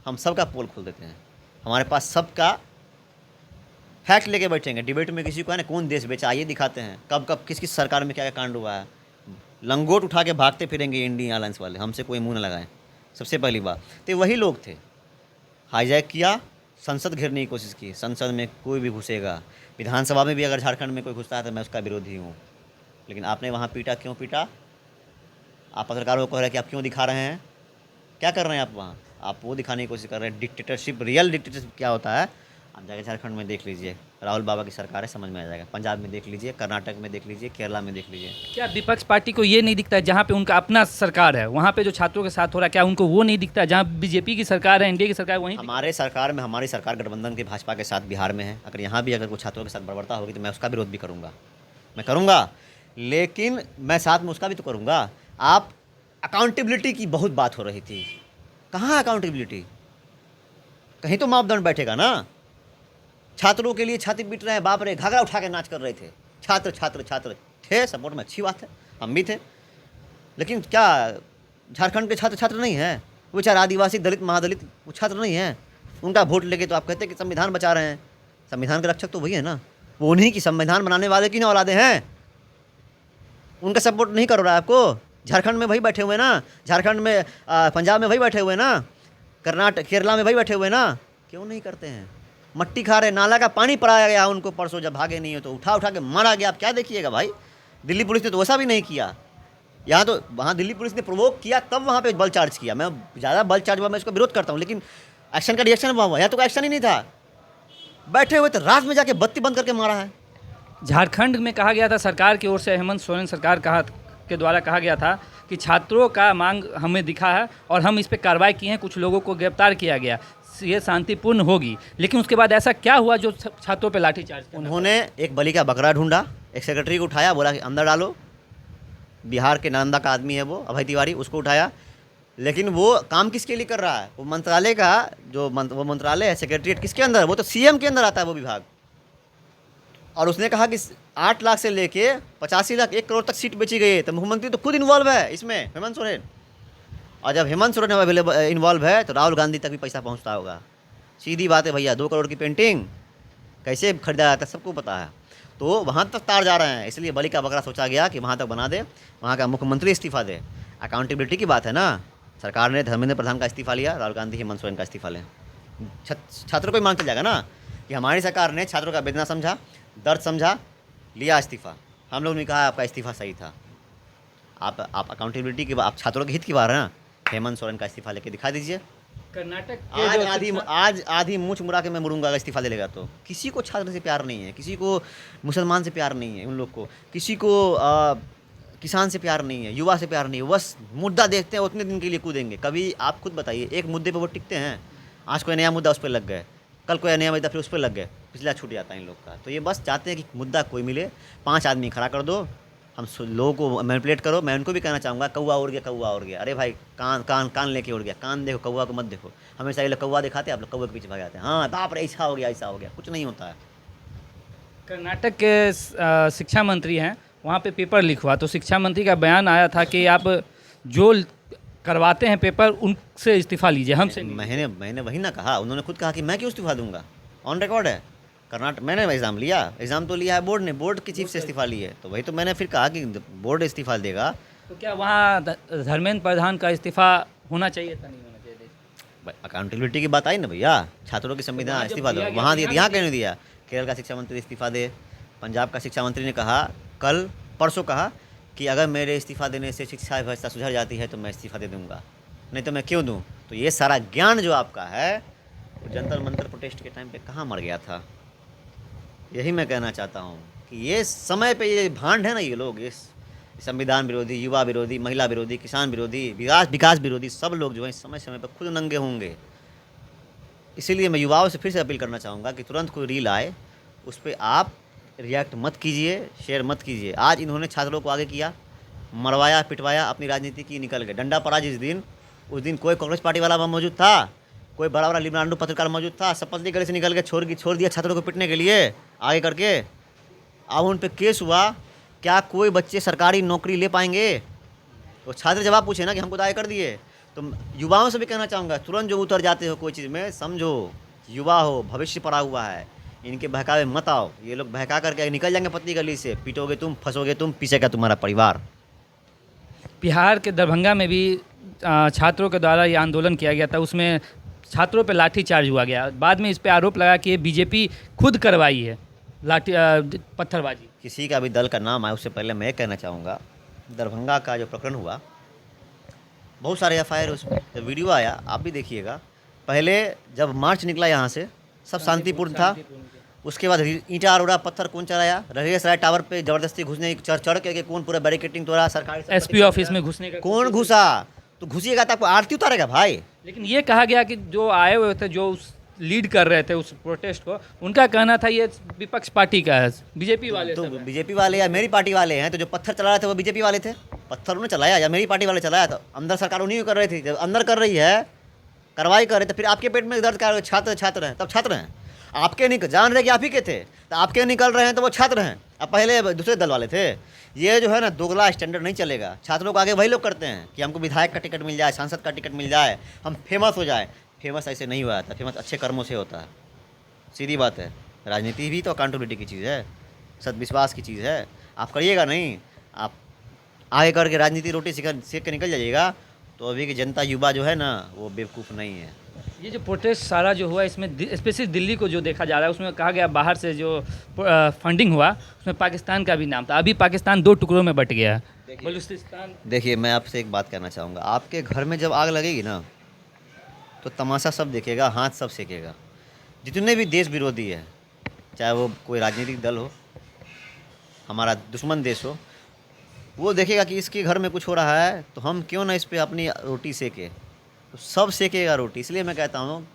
हम सबका पोल खोल देते हैं, हमारे पास सबका फैक्ट लेके बैठेंगे। डिबेट में किसी को है ना कौन देश बेचा, आइए दिखाते हैं कब कब किस किस सरकार में क्या क्या कांड हुआ है। लंगोट उठा के भागते फिरेंगे इंडियन एयरलाइंस वाले, हमसे कोई मुंह न लगाएं। सबसे पहली बात तो वही लोग थे, हाईजैक किया, संसद घेरने की कोशिश की। संसद में कोई भी घुसेगा, विधानसभा में भी अगर झारखंड में कोई घुसता है तो मैं उसका विरोधी हूँ। लेकिन आपने वहाँ पीटा, क्यों पीटा? आप पत्रकारों को कह रहे हैं कि आप क्यों दिखा रहे हैं, क्या कर रहे हैं आप वहाँ? आप वो दिखाने की कोशिश कर रहे हैं डिक्टेटरशिप। रियल डिक्टेटरशिप क्या होता है आप जाके झारखंड में देख लीजिए, राहुल बाबा की सरकार है, समझ में आ जाएगा। पंजाब में देख लीजिए, कर्नाटक में देख लीजिए, केरला में देख लीजिए। क्या विपक्ष पार्टी को ये नहीं दिखता है जहाँ पे उनका अपना सरकार है, वहाँ पे जो छात्रों के साथ हो रहा है, क्या उनको वो नहीं दिखता है? जहाँ बीजेपी की सरकार है, एनडीए की सरकार, वहीं हमारे सरकार में, हमारी सरकार गठबंधन के भाजपा के साथ बिहार में है। अगर यहाँ भी अगर कोई छात्रों के साथ बर्बरता होगी तो मैं उसका विरोध भी करूँगा, मैं करूँगा। लेकिन मैं साथ में उसका भी तो करूँगा। आप अकाउंटेबिलिटी की बहुत बात हो रही थी, कहाँ अकाउंटेबिलिटी? कहीं तो मापदंड बैठेगा ना। छात्रों के लिए छाती पीट रहे हैं, बाप रे घाघरा उठा के नाच कर रहे थे छात्र छात्र छात्र थे, सपोर्ट में अच्छी बात है, हम भी थे। लेकिन क्या झारखंड के छात्र छात्र नहीं हैं? वो बेचारे आदिवासी, दलित, महादलित, वो छात्र नहीं हैं? उनका वोट लेके तो आप कहते हैं कि संविधान बचा रहे हैं। संविधान के रक्षक तो वही है ना, वो उन्हीं की, संविधान बनाने वाले की ना औलादे हैं। उनका सपोर्ट नहीं कर रहा है आपको? झारखंड में वही बैठे हुए ना, झारखंड में पंजाब में वही बैठे हुए ना, कर्नाटक केरला में वही बैठे हुए ना, क्यों नहीं करते हैं? मट्टी खा रहे, नाला का पानी पड़ाया गया उनको परसों, जब भागे नहीं हो तो उठा उठा के मारा गया। आप क्या देखिएगा भाई, दिल्ली पुलिस ने तो वैसा भी नहीं किया। यहाँ तो वहाँ दिल्ली पुलिस ने प्रोवोक किया तब वहाँ पे बल चार्ज किया। मैं ज़्यादा बल चार्ज हुआ मैं इसको विरोध करता हूँ, लेकिन एक्शन का रिएक्शन हुआ, यहाँ तो कोई एक्शन ही नहीं था। बैठे हुए तो रात में जाके बत्ती बंद करके मारा है। झारखंड में कहा गया था सरकार की ओर से, हेमंत सोरेन सरकार के द्वारा कहा गया था कि छात्रों का मांग हमें दिखा है और हम इस पर कार्रवाई की है, कुछ लोगों को गिरफ्तार किया गया, ये शांतिपूर्ण होगी। लेकिन उसके बाद ऐसा क्या हुआ जो छात्रों पे लाठीचार्ज? उन्होंने एक बलि का बकरा ढूंढा, एक सेक्रेटरी को उठाया, बोला कि अंदर डालो। बिहार के नालंदा का आदमी है वो, अभय तिवारी, उसको उठाया। लेकिन वो काम किसके लिए कर रहा है? वो मंत्रालय का वो मंत्रालय है, सेक्रेटरीट किसके अंदर? वो तो सीएम के अंदर आता है वो विभाग। और उसने कहा कि 8 लाख से लेके 85 लाख 1 करोड़ तक सीट बेची गई है। तो मुख्यमंत्री तो खुद इन्वॉल्व है इसमें, हेमंत सोरेन। और जब हेमंत सोरेन अवेलेबल इन्वॉल्व है तो राहुल गांधी तक भी पैसा पहुंचता होगा। सीधी बात है भैया, 2 करोड़ की पेंटिंग कैसे खरीदा जाता है सबको पता है। तो वहाँ तक तार जा रहे हैं, इसलिए बलि का बकरा सोचा गया कि वहाँ तक बना दे, वहाँ का मुख्यमंत्री इस्तीफा दे। अकाउंटेबिलिटी की बात है ना। सरकार ने धर्मेंद्र प्रधान का इस्तीफा लिया, राहुल गांधी हेमंत सोरेन का इस्तीफा लें। छात्रों को भी मांग चल जाएगा ना कि हमारी सरकार ने छात्रों का वेदना समझा, दर्द समझा, लिया इस्तीफा। हम लोग ने कहा आपका इस्तीफा सही था। आप अकाउंटेबिलिटी की, आप छात्रों के हित की बात है ना। हेमंत सोरेन का इस्तीफा लेके दिखा दीजिए। कर्नाटक आज आधी मूछ मुड़ा के मैं मुड़ूंगा अगर इस्तीफा ले लेगा तो। किसी को छात्र से प्यार नहीं है, किसी को मुसलमान से प्यार नहीं है, उन लोग को किसी को किसान से प्यार नहीं है, युवा से प्यार नहीं है। बस मुद्दा देखते हैं, उतने दिन के लिए कूदेंगे। कभी आप खुद बताइए, एक मुद्दे पर वो टिकते हैं? आज कोई नया मुद्दा उस पर लग गए, कल कोई नया मुद्दा फिर उस पर लग गए, पिछला छूट जाता है इन लोग का। तो ये बस चाहते हैं कि मुद्दा कोई मिले, 5 आदमी खड़ा कर दो, हम लोगों को मैनिपुलेट करो। मैं उनको भी कहना चाहूँगा, कौवा उड़ गया, कौवा उड़ गया। अरे भाई कान कान कान लेके उड़ गया, कान देखो, कौवा को मत देखो। हमेशा ये लोग कौवा दिखाते हैं, आप लोग कौवे के पीछे भाग जाते हैं। हाँ बाप रे ऐसा हो गया, ऐसा हो गया, कुछ नहीं होता है। कर्नाटक के शिक्षा मंत्री हैं, वहाँ पे पेपर लीक हुआ तो शिक्षा मंत्री का बयान आया था कि आप जो करवाते हैं पेपर उनसे इस्तीफा लीजिए, हमसे नहीं। मैंने वही ना कहा, उन्होंने खुद कहा कि मैं क्यों इस्तीफा दूंगा, ऑन रिकॉर्ड है। कर्नाटक मैंने एग्ज़ाम लिया, एग्ज़ाम तो लिया है बोर्ड ने, बोर्ड की चीफ से इस्तीफा ली है, तो वही तो मैंने फिर कहा कि बोर्ड इस्तीफा देगा। तो क्या वहाँ धर्मेंद्र प्रधान का इस्तीफा होना चाहिए था, नहीं होना चाहिए? अकाउंटेबिलिटी की बात आई ना भैया, छात्रों के संविधान इस्तीफा दो, वहाँ दिया, यहाँ क्यों नहीं दिया? केरल का शिक्षा मंत्री इस्तीफा दे, पंजाब का शिक्षा मंत्री ने कहा कल परसों कहा कि अगर मेरे इस्तीफा देने से शिक्षा व्यवस्था सुधर जाती है तो मैं इस्तीफा दे दूंगा, नहीं तो मैं क्यों दूं। तो ये सारा ज्ञान जो आपका है वो जंतर मंतर प्रोटेस्ट के टाइम पे कहाँ मर गया था? यही मैं कहना चाहता हूँ कि ये समय पे ये भांड है ना, ये लोग, इस संविधान विरोधी, युवा विरोधी, महिला विरोधी, किसान विरोधी, विकास विरोधी, सब लोग जो है समय समय पर खुद नंगे होंगे। इसीलिए मैं युवाओं से फिर से अपील करना चाहूँगा कि तुरंत कोई रील आए उस पर आप रिएक्ट मत कीजिए, शेयर मत कीजिए। आज इन्होंने छात्रों को आगे किया, मरवाया, पिटवाया, अपनी राजनीति की, निकल गए। डंडा पड़ा जिस दिन, उस दिन कोई कांग्रेस पार्टी वाला मौजूद था, कोई बड़ा बड़ा लिबरांडो पत्रकार मौजूद था, शपथ गले से निकल के छोड़ दिया छात्रों को पिटने के लिए आगे करके। अब उन पर केस हुआ, क्या कोई बच्चे सरकारी नौकरी ले पाएंगे? तो छात्र जवाब पूछे ना कि हमको तो आगे कर दिए। तो युवाओं से भी कहना चाहूँगा, तुरंत जो उतर जाते हो कोई चीज़ में, समझो युवा हो, भविष्य पड़ा हुआ है, इनके बहकावे मत आओ। ये लोग बहका करके निकल जाएंगे पतली गली से, पीटोगे तुम, फंसोगे तुम, पीछे का तुम्हारा परिवार। बिहार के दरभंगा में भी छात्रों के द्वारा ये आंदोलन किया गया था, उसमें छात्रों पर लाठीचार्ज हुआ गया। बाद में इस पे आरोप लगा कि ये बीजेपी खुद करवाई है पत्थरबाजी। किसी का भी दल का नाम आए उससे पहले मैं ये कहना चाहूँगा, दरभंगा का जो प्रकरण हुआ, बहुत सारे एफआईआर उसमें, जब वीडियो आया आप भी देखिएगा। पहले जब मार्च निकला यहाँ से सब शांतिपूर्ण था, उसके बाद ईंटा उड़ा, पत्थर कौन चलाया, रहीसराय टावर पे ज़बरदस्ती घुसने चढ़ के कौन पूरा बैरिकेटिंग तोड़ा, सरकारी एसपी ऑफिस में घुसने का कौन घुसा? तो घुसिएगा तो आपको आरती उतारेगा भाई। लेकिन ये कहा गया कि जो आए हुए थे, जो लीड कर रहे थे उस प्रोटेस्ट को, उनका कहना था ये विपक्ष पार्टी का है, बीजेपी वाले। तो बीजेपी वाले या मेरी पार्टी वाले हैं, तो जो पत्थर चला रहे थे वो बीजेपी वाले थे? पत्थर उन्होंने चलाया या मेरी पार्टी वाले चलाया? तो अंदर सरकार उन्हीं को कर रही थी। जब अंदर कर रही है, कार्रवाई कर रहे थे, फिर आपके पेट में दर्द कर छात्र हैं, तब छात्र हैं। आपके नहीं जान रहे कि आप ही के थे, तो आपके निकल रहे हैं तो वो छात्र हैं। अब पहले दूसरे दल वाले थे। ये जो है ना, दोगला स्टैंडर्ड नहीं चलेगा। छात्रों को आगे वही लोग करते हैं कि हमको विधायक का टिकट मिल जाए, सांसद का टिकट मिल जाए, हम फेमस हो जाए। फेमस ऐसे नहीं हुआ था, फेमस अच्छे कर्मों से होता है, सीधी बात है। राजनीति भी तो अकाउंटेबिलिटी की चीज़ है, सदविश्वास की चीज़ है। आप करिएगा नहीं, आप आगे करके राजनीति रोटी सेक के निकल जाइएगा, तो अभी की जनता, युवा जो है ना, वो बेवकूफ़ नहीं है। ये जो प्रोटेस्ट सारा जो हुआ, इसमें स्पेशली दिल्ली को जो देखा जा रहा है, उसमें कहा गया बाहर से जो फंडिंग हुआ उसमें पाकिस्तान का भी नाम था। अभी पाकिस्तान 2 टुकड़ों में बट गया है, बलूचिस्तान। देखिए, मैं आपसे एक बात कहना चाहूँगा, आपके घर में जब आग लगेगी ना, तो तमाशा सब देखेगा, हाथ सब सेकेगा। जितने भी देश विरोधी है, चाहे वो कोई राजनीतिक दल हो, हमारा दुश्मन देश हो, वो देखेगा कि इसके घर में कुछ हो रहा है, तो हम क्यों ना इस पर अपनी रोटी सेके, तो सब सेकेगा रोटी। इसलिए मैं कहता हूँ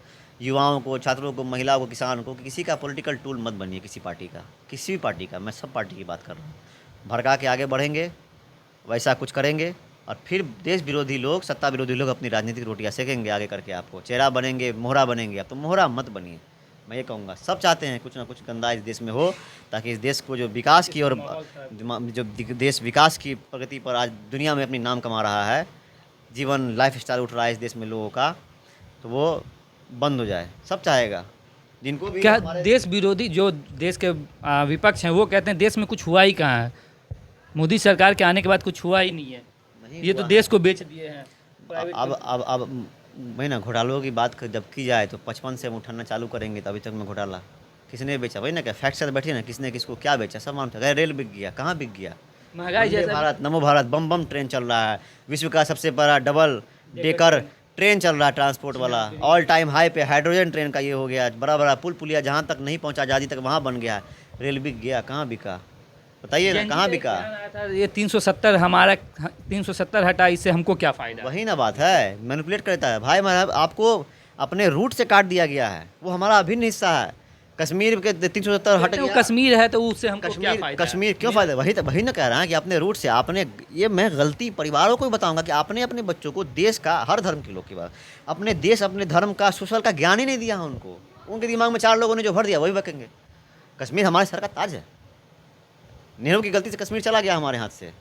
युवाओं को, छात्रों को, महिलाओं को, किसान को, कि किसी का पॉलिटिकल टूल मत बनिए, किसी पार्टी का, किसी भी पार्टी का। मैं सब पार्टी की बात कर रहा हूँ। भड़का के आगे बढ़ेंगे, वैसा कुछ करेंगे, और फिर देश विरोधी लोग, सत्ता विरोधी लोग अपनी राजनीतिक रोटियाँ सेकेंगे आगे करके, आपको चेहरा बनेंगे, मोहरा बनेंगे। अब तो मोहरा मत बनिए। मैं ये कहूँगा, सब चाहते हैं कुछ ना कुछ गंदा इस देश में हो, ताकि इस देश को जो विकास की, और जो देश विकास की प्रगति पर आज दुनिया में अपनी नाम कमा रहा है, जीवन लाइफ स्टाइल उठ रहा है इस देश में लोगों का, तो वो बंद हो जाए। सब चाहेगा, जिनको भी क्या देश विरोधी जो देश के विपक्ष हैं, वो कहते हैं देश में कुछ हुआ ही कहाँ है, मोदी सरकार के आने के बाद कुछ हुआ ही नहीं है, ये तो देश को बेच दिए हैं। अब वही ना, घोटालों की बात जब की जाए तो 55 से हम उठाना चालू करेंगे, तो अभी तक में घोटाला किसने बेचा? वही ना, क्या फैक्ट से बैठिए ना, किसने किसको क्या बेचा, सब मानते हैं। रेल बिक गया, कहाँ बिक गया? महंगाई जैसा भारत, नमो भारत, बम बम ट्रेन चल रहा है, विश्व का सबसे बड़ा डबल डेकर ट्रेन चल रहा है, ट्रांसपोर्ट वाला, ऑल टाइम हाई पे। हाइड्रोजन ट्रेन का ये हो गया, बड़ा बड़ा पुल पुलिया जहाँ तक नहीं पहुँचा आज़ादी तक, वहाँ बन गया। रेल बिक गया, कहाँ बिका? बताइए ना, कहाँ बिका? ये 370 हमारा 370 हटा, इससे हमको क्या फ़ायदा? वही ना बात है, मैनिपुलेट करता है भाई। मैं आपको अपने रूट से काट दिया गया है, वो हमारा अभिन्न हिस्सा है। कश्मीर के 370 हट तो गया। कश्मीर है तो उससे हमको क्या कश्मीर फायदा है? कश्मीर क्यों फ़ायदा? वही ना कह रहा है कि अपने रूट से आपने, ये मैं गलती परिवारों को भी बताऊंगा कि आपने अपने बच्चों को देश का, हर धर्म के लोग की बात, अपने देश अपने धर्म का सोशल का ज्ञान ही नहीं दिया है उनको। उनके दिमाग में 4 लोगों ने जो भर दिया वही बकेंगे। कश्मीर हमारे सर का ताज है। नेहरू की गलती से कश्मीर चला गया हमारे हाथ से,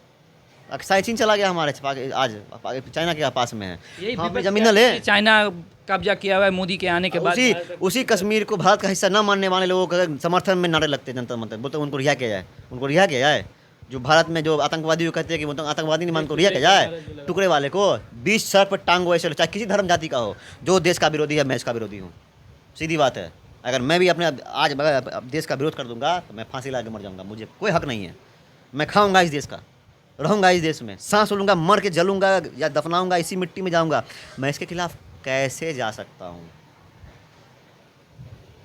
अक्साई चीन चला गया हमारे आज चाइना के पास में है। यही हम अपनी विपक्ष ज़मीन कहते ले। हैं कि चाइना कब्जा किया हुआ है मोदी के आने के बाद। उसी कश्मीर को भारत का हिस्सा न मानने वाले लोगों के समर्थन में नारे लगते हैं जनता मंत्र, बोलते उनको रिहा किया जाए, उनको रिहा किया जाए। जो भारत में जो आतंकवादी को कहते हैं कि वो तो आतंकवादी नहीं मान, को रिहा किया जाए। टुकड़े वाले को 20 सर पर टांगो ऐसे, चाहे किसी धर्म जाति का हो, जो देश का विरोधी है मैं इसका विरोधी हूँ। सीधी बात है। अगर मैं भी अपने आज देश का विरोध कर दूंगा तो मैं फांसी ला के मर जाऊँगा, मुझे कोई हक नहीं है। मैं खाऊँगा इस देश का, रहूँगा इस देश में, सांस लूँगा, मर के जलूँगा या दफनाऊँगा, इसी मिट्टी में जाऊँगा। मैं इसके खिलाफ कैसे जा सकता हूँ?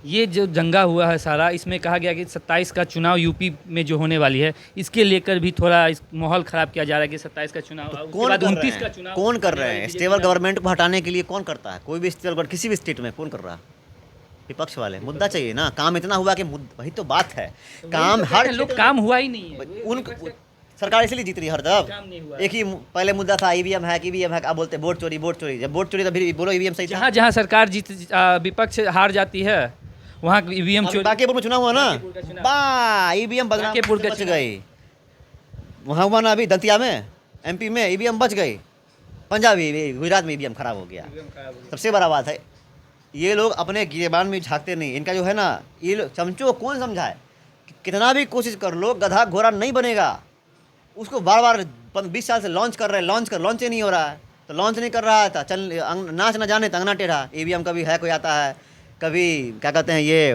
ये जो दंगा हुआ है सारा, इसमें कहा गया कि 27 का चुनाव यूपी में जो होने वाली है, इसके लेकर भी थोड़ा इस माहौल ख़राब किया जा रहा है कि 27 का चुनाव, उसके कौन बाद कर रहे 29 का हैं? चुनाव कौन कर होने रहे वाली हैं? बीजेपी स्टेबल का। गवर्नमेंट को हटाने के लिए कौन करता है? कोई भी स्टेबल गवर्नमेंट किसी भी स्टेट में कौन कर रहा है? विपक्ष वाले। मुद्दा चाहिए ना, काम इतना हुआ कि वही तो बात है। काम हर लोग काम हुआ ही नहीं है। उन सरकार इसलिए जीत रही है हर तरफ। काम नहीं हुआ। एक ही पहले मुद्दा था ईवीएम हैक, ईवीएम हैक। अब बोलते वोट चोरी, वोट चोरी। जब वोट चोरी तो फिर बोलो ईवीएम सही था। जहाँ जहाँ सरकार विपक्ष हार जाती है वहाँ ईवीएम चोरी। बांकीपुर में चुनाव हुआ ना, बांकीपुर का चुनाव। बा ईवीएम बांकीपुर का बच चुनाव। गई। वहाँ हुआ ना अभी दतिया में, एमपी में ईवीएम बच गई। पंजाब गुजरात में ईवीएम खराब हो गया। सबसे बड़ा बात है, ये लोग अपने गिरेबान में झांकते नहीं। इनका जो है ना, ये लोग चमचों को कौन समझाए? कितना भी कोशिश कर लो, गधा घोड़ा नहीं बनेगा। उसको बार बार 20 साल से लॉन्च कर रहे हैं, लॉन्च ही नहीं हो रहा है। तो लॉन्च नहीं कर रहा था, चल नाच ना जाने तो अंगना टेढ़ा। ईवीएम कभी हैक हो जाता है, कभी क्या कहते हैं ये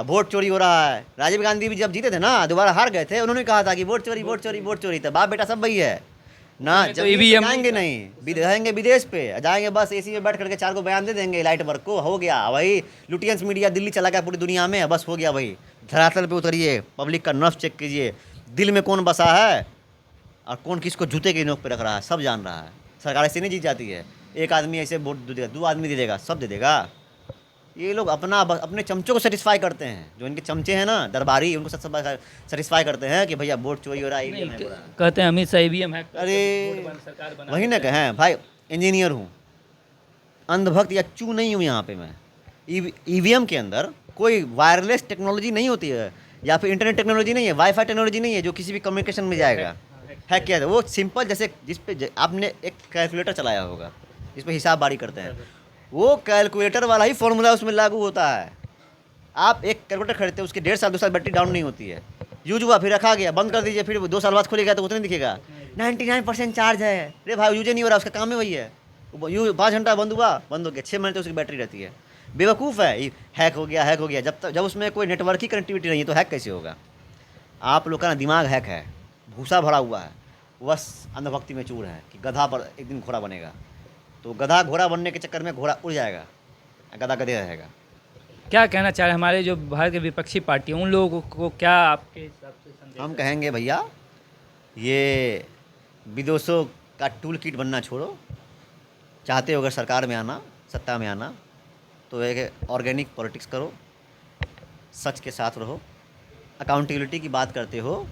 वोट चोरी हो रहा है। राजीव गांधी भी जब जीते थे ना, दोबारा हार गए थे, उन्होंने कहा था कि वोट चोरी, वोट चोरी, वोट चोरी। तो बाप बेटा सब वही है ना। तो जब EVM जाएंगे नहीं, जाएंगे विदेश पे, जाएंगे बस एसी में बैठ करके 4 को बयान दे देंगे लाइट वर्क को, हो गया वही। लुटियंस मीडिया दिल्ली चला गया पूरी दुनिया में, बस हो गया वही। धरातल पे उतरिए, पब्लिक का नर्व चेक कीजिए, दिल में कौन बसा है और कौन किसको जूते की नोक पे रख रहा है, सब जान रहा है। सरकार ऐसे नहीं जीत जाती है। एक आदमी ऐसे वोट दे देगा, 2 आदमी दे देगा, सब दे देगा। ये लोग अपने चमचों को सेटिस्फाई करते हैं। जो इनके चमचे हैं ना, दरबारी, उनको सेटिस्फाई करते हैं कि भैया वोट चोरी हो रहा है, ईवीएम है हो रहा है। कहते हैं अमित शाह ईवीएम है। अरे वही ना कहें भाई, इंजीनियर हूँ, अंधभक्त या चू नहीं हूँ। यहाँ पे मैं ईवीएम के अंदर कोई वायरलेस टेक्नोलॉजी नहीं होती है, या फिर इंटरनेट टेक्नोलॉजी नहीं है, वाईफाई टेक्नोलॉजी नहीं है जो किसी भी कम्युनिकेशन में जाएगा। हैक किया था वो सिंपल, जैसे जिस पे आपने एक कैलकुलेटर चलाया होगा जिस पे हिसाब बारी करते हैं, वो कैलकुलेटर वाला ही फॉर्मूला उसमें लागू होता है। आप एक कैलकुलेटर खरीदते हैं, उसके 1.5 साल 2 साल बैटरी डाउन नहीं होती है। यूज हुआ, फिर रखा गया, बंद कर दीजिए, फिर 2 साल बाद खोलेगा तो उतना दिखेगा 99% चार्ज है। अरे भाई यूज नहीं हो रहा, उसका काम ही वही है। 5 घंटा बंद हुआ, बंद हो गया, 6 महीने तो उसकी बैटरी रहती है। बेवकूफ़ है, हैक हो गया, हैक हो गया। जब उसमें कोई नेटवर्क की कनेक्टिविटी नहीं है तो हैक कैसे होगा? आप लोग का ना दिमाग हैक है, भूसा भरा हुआ है, बस अंधभक्ति में चूर है कि गधा पर एक दिन घोड़ा बनेगा। तो गधा घोड़ा बनने के चक्कर में घोड़ा उड़ जाएगा, गधा गधे रहेगा। क्या कहना चाह रहे हैं हमारे जो भारत के विपक्षी पार्टी हैं, उन लोगों को क्या आपके हिसाब से संदेश हम कहेंगे भैया, ये विदेशों का टूल किट बनना छोड़ो। चाहते हो अगर सरकार में आना, सत्ता में आना, तो एक ऑर्गेनिक पॉलिटिक्स करो, सच के साथ रहो। अकाउंटेबिलिटी की बात करते हो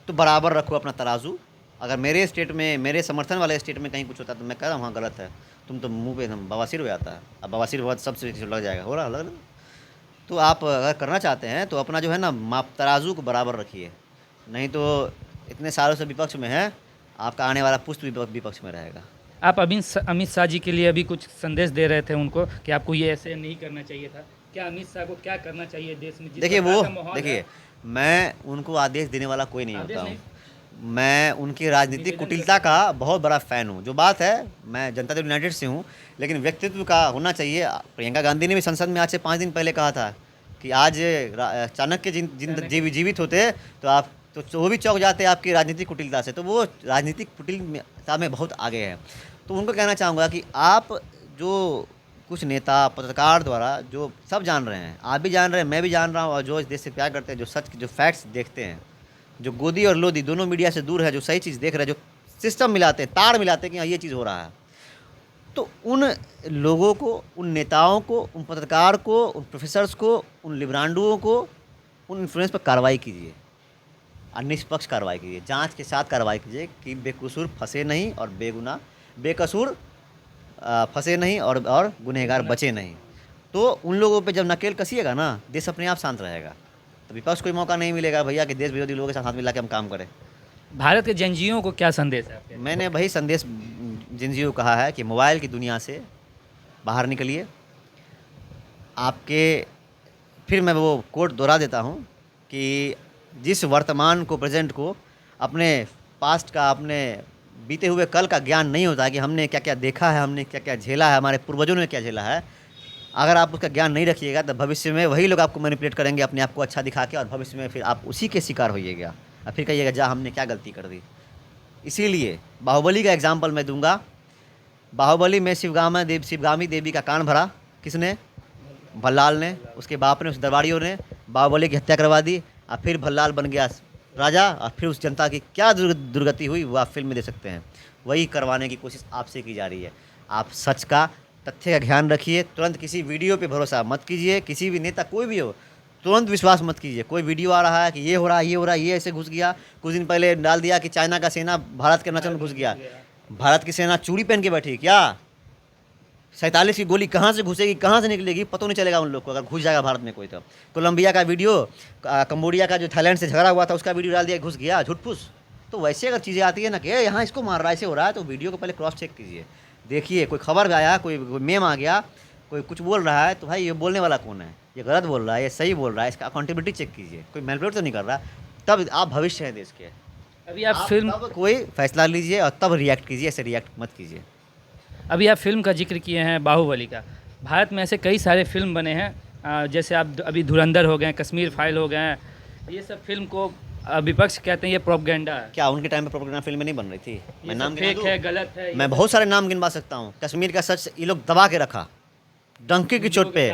तो बराबर रखो अपना तराजू। अगर मेरे स्टेट में, मेरे समर्थन वाले स्टेट में कहीं कुछ होता है तो मैं कह रहा हूँ हाँ गलत है, तुम तो मुंह पे एकदम बवासीर हो जाता है। अब बवासीर बहुत सबसे लग जाएगा, हो रहा अलग। तो आप अगर करना चाहते हैं तो अपना जो है ना माप तराजू को बराबर रखिए, नहीं तो इतने सालों से विपक्ष में है, आपका आने वाला पुष्ट विपक्ष में रहेगा। आप अमित शाह जी के लिए अभी कुछ संदेश दे रहे थे उनको कि आपको ये ऐसे नहीं करना चाहिए था। क्या अमित शाह को क्या करना चाहिए देश में? देखिए मैं उनको आदेश देने वाला कोई नहीं होता हूँ। मैं उनकी राजनीतिक कुटिलता का बहुत बड़ा फ़ैन हूँ। जो बात है, मैं जनता दल यूनाइटेड से हूँ, लेकिन व्यक्तित्व का होना चाहिए। प्रियंका गांधी ने भी संसद में आज से 5 दिन पहले कहा था कि आज चाणक्य जीवित होते तो आप तो वो भी चौंक जाते आपकी राजनीतिक कुटिलता से। तो वो राजनीतिक कुटिलता में बहुत आगे है। तो उनको कहना चाहूँगा कि आप जो कुछ नेता पत्रकार द्वारा जो सब जान रहे हैं, आप भी जान रहे हैं, मैं भी जान रहा हूँ, और जो इस देश से प्यार करते हैं, जो सच जो फैक्ट्स देखते हैं, जो गोदी और लोदी दोनों मीडिया से दूर है, जो सही चीज़ देख रहे हैं, जो सिस्टम मिलाते हैं, तार मिलाते हैं कि हाँ ये चीज़ हो रहा है, तो उन लोगों को, उन नेताओं को, उन पत्रकार को, उन प्रोफेसर्स को, उन लिब्रांडुओं को, उन इन्फ्लुएंस पर कार्रवाई कीजिए और निष्पक्ष कार्रवाई कीजिए, जांच के साथ कार्रवाई कीजिए कि बेकसूर फंसे नहीं और बेकसूर फंसे नहीं और गुनहगार बचे नहीं। तो उन लोगों पे जब नकेल कसिएगा ना, देश अपने आप शांत रहेगा। तो विपक्ष कोई मौका नहीं मिलेगा भैया कि देश विरोधी लोगों के साथ हाथ मिला के हम काम करें। भारत के जनजीयों को क्या संदेश है आपके? मैंने वही संदेश जिन को कहा है कि मोबाइल की दुनिया से बाहर निकलिए। आपके फिर मैं वो कोट दोहरा देता हूँ कि जिस वर्तमान को, प्रेजेंट को, अपने पास्ट का, अपने बीते हुए कल का ज्ञान नहीं होता है कि हमने क्या क्या देखा है, हमने क्या क्या झेला है, हमारे पूर्वजों ने क्या झेला है। अगर आप उसका ज्ञान नहीं रखिएगा तो भविष्य में वही लोग आपको मैनिपुलेट करेंगे अपने आप को अच्छा दिखा के, और भविष्य में फिर आप उसी के शिकार होइएगा और फिर कहिएगा जा हमने क्या गलती कर दी। इसीलिए बाहुबली का एग्जाम्पल मैं दूंगा। बाहुबली में शिवगामी देवी का कान भरा किसने? भल्लाल ने, उसके बाप ने, उस दरबारियों ने बाहुबली की हत्या करवा दी और फिर भल्लाल बन गया राजा, और फिर उस जनता की क्या दुर्गति हुई वो आप फिल्म में देख सकते हैं। वही करवाने की कोशिश आपसे की जा रही है। आप सच का, तथ्य का ध्यान रखिए। तुरंत किसी वीडियो पे भरोसा मत कीजिए। किसी भी नेता कोई भी हो, तुरंत विश्वास मत कीजिए। कोई वीडियो आ रहा है कि ये हो रहा है, ये हो रहा है, ये ऐसे घुस गया। कुछ दिन पहले डाल दिया कि चाइना का सेना भारत के अरुणाचल में घुस गया। भारत की सेना चूड़ी पहन के बैठी क्या? 47 की गोली कहाँ से घुसेगी, कहाँ से निकलेगी, पता नहीं चलेगा उन लोग को, अगर घुस जाएगा भारत में कोई। तो कोलंबिया का वीडियो, कंबोडिया का जो थाईलैंड से झगड़ा हुआ था उसका वीडियो डाल दिया, घुस गया, झुटफुस। तो वैसे अगर चीज़ें आती है ना कि यहाँ इसको मार रहा है, ऐसे हो रहा है, तो वीडियो को पहले क्रॉस चेक कीजिए। देखिए कोई खबर आया, कोई मेम आ गया, कोई कुछ बोल रहा है, तो भाई ये बोलने वाला कौन है, ये गलत बोल रहा है, ये सही बोल रहा है, इसका अकाउंटेबिलिटी चेक कीजिए। कोई मैनिपुलेट तो नहीं कर रहा। तब आप भविष्य है देश के। अभी आप फिल्म तब कोई फैसला लीजिए और तब रिएक्ट कीजिए, ऐसे रिएक्ट मत कीजिए। अभी आप फिल्म का जिक्र किए हैं बाहुबली का। भारत में ऐसे कई सारे फिल्म बने हैं, जैसे आप अभी धुरंधर हो गए, कश्मीर फाइल हो गए। ये सब फिल्म को विपक्ष कहते हैं ये प्रोपगेंडा है। क्या उनके टाइम पे प्रोपेगेंडा फिल्में नहीं बन रही थी? मैं नाम गिना फेक दूं? है, गलत है। मैं बहुत सारे नाम गिनवा सकता हूँ। कश्मीर का सच ये लोग दबा के रखा, डंके की चोट पे।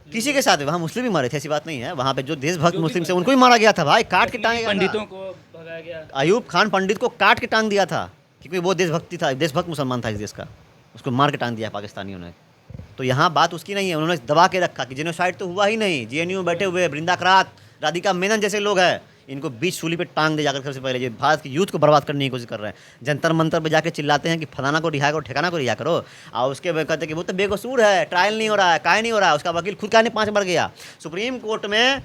किसी के साथ वहाँ मुस्लिम भी मारे थे, ऐसी बात नहीं है। वहाँ पे जो देशभक्त मुस्लिम से उनको भी मारा गया था भाई, काट के टांगे। पंडितों को भगाया गया। अयूब खान पंडित को काट के टांग दिया था क्योंकि वो देशभक्ति था, देशभक्त मुसलमान था इस देश का। उसको मार के टांग दिया पाकिस्तानियों ने। तो यहाँ बात उसकी नहीं है, उन्होंने दबा के रखा कि जेनोसाइड तो हुआ ही नहीं। जेएनयू में बैठे हुए वृंदा करात, राधिका मेनन जैसे लोग हैं, इनको बीच सूली पे टांग दे जाकर। सबसे पहले ये भारत की यूथ को बर्बाद करने की कोशिश कर रहे हैं। जंतर मंतर पे जाके चिल्लाते हैं कि फलाना को रिहा करो, ठिकाना को रिहा करो, और उसके बाद कहते हैं कि वो तो बेकसूर है, ट्रायल नहीं हो रहा है, काय नहीं हो रहा है। उसका वकील खुद कहने 5 बार गया। सुप्रीम कोर्ट में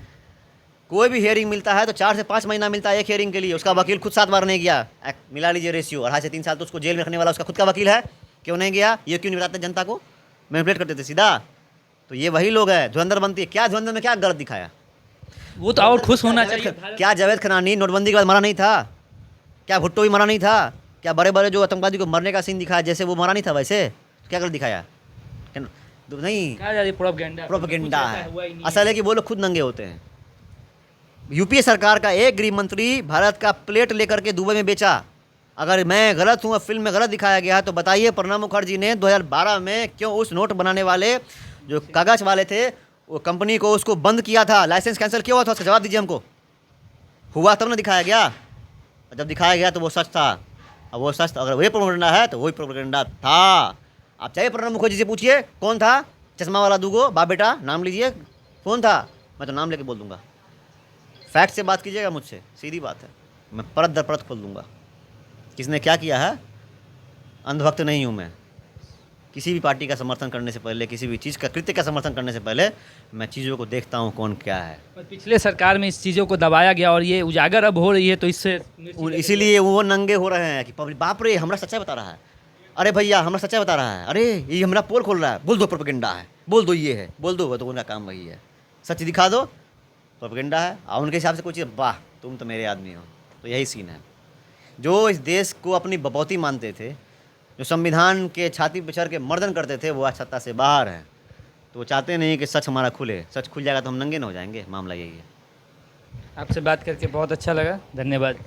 कोई भी हियरिंग मिलता है तो 4 से 5 महीना मिलता है एक हियरिंग के लिए। उसका वकील खुद 7 बार नहीं गया। मिला लीजिए रेशियो, 2.5 से 3 साल तो उसको जेल में रखने वाला उसका खुद का वकील है। क्यों नहीं गया? ये क्यों नहीं बताते जनता को? मैनिपुलेट करते थे सीधा। तो ये वही लोग हैं। धुरंधर बनती है क्या? धुरंधर में क्या गलत दिखाया? वो तो और खुश होना चाहिए। क्या जावेद खनानी नोटबंदी के बाद मरा नहीं था? क्या भुट्टो भी मरा नहीं था? क्या बड़े बड़े जो आतंकवादी को मरने का सीन दिखाया जैसे वो मरा नहीं था वैसे? क्या गलत दिखाया? नहीं, प्रोपेगेंडा है। असल है कि वो लोग खुद नंगे होते हैं। यूपीए सरकार का एक गृह मंत्री भारत का प्लेट लेकर के दुबई में बेचा। अगर मैं गलत हूँ और फिल्म में गलत दिखाया गया है तो बताइए प्रणब मुखर्जी ने 2012 में क्यों उस नोट बनाने वाले जो कागज वाले थे वो कंपनी को उसको बंद किया था, लाइसेंस कैंसिल किया हुआ था? उसका जवाब दीजिए हमको। हुआ तब ना दिखाया गया। जब दिखाया गया तो वो सच था। अब वो सच, अगर वही प्रोपेगेंडा है तो वही प्रोपेगेंडा था। आप चाहिए प्रणब मुखर्जी से पूछिए कौन था चश्मा वाला दूगो बाप बेटा, नाम लीजिए कौन था। मैं तो नाम लेके बोल दूंगा। फैक्ट से बात कीजिएगा मुझसे, सीधी बात है। मैं परत दर परत खोल दूंगा किसने क्या किया है। अंधभक्त नहीं हूँ मैं। किसी भी पार्टी का समर्थन करने से पहले, किसी भी चीज़ का, कृत्य का समर्थन करने से पहले मैं चीज़ों को देखता हूँ कौन क्या है। पर पिछले सरकार में इस चीज़ों को दबाया गया और ये उजागर अब हो रही है, तो इससे इसीलिए वो नंगे हो रहे हैं कि पब्लिक बाप रे हमरा सच्चाई बता रहा है, अरे भैया हमरा सच्चाई बता रहा है, अरे ये हमरा पोल खोल रहा है, बोल दो प्रोपेगेंडा है, बोल दो ये है, बोल दो। तो उनका काम वही है, सच दिखा दो, प्रोपेगेंडा है। और उनके हिसाब से कोई चीज़, वाह तुम तो मेरे आदमी हो। तो यही सीन है। जो इस देश को अपनी बपौती मानते थे, जो संविधान के छाती पर चढ़ के मर्दन करते थे, वो आज सत्ता से बाहर हैं। तो वो चाहते नहीं कि सच हमारा खुले। सच खुल जाएगा तो हम नंगे न हो जाएंगे। मामला यही है। आपसे बात करके बहुत अच्छा लगा, धन्यवाद।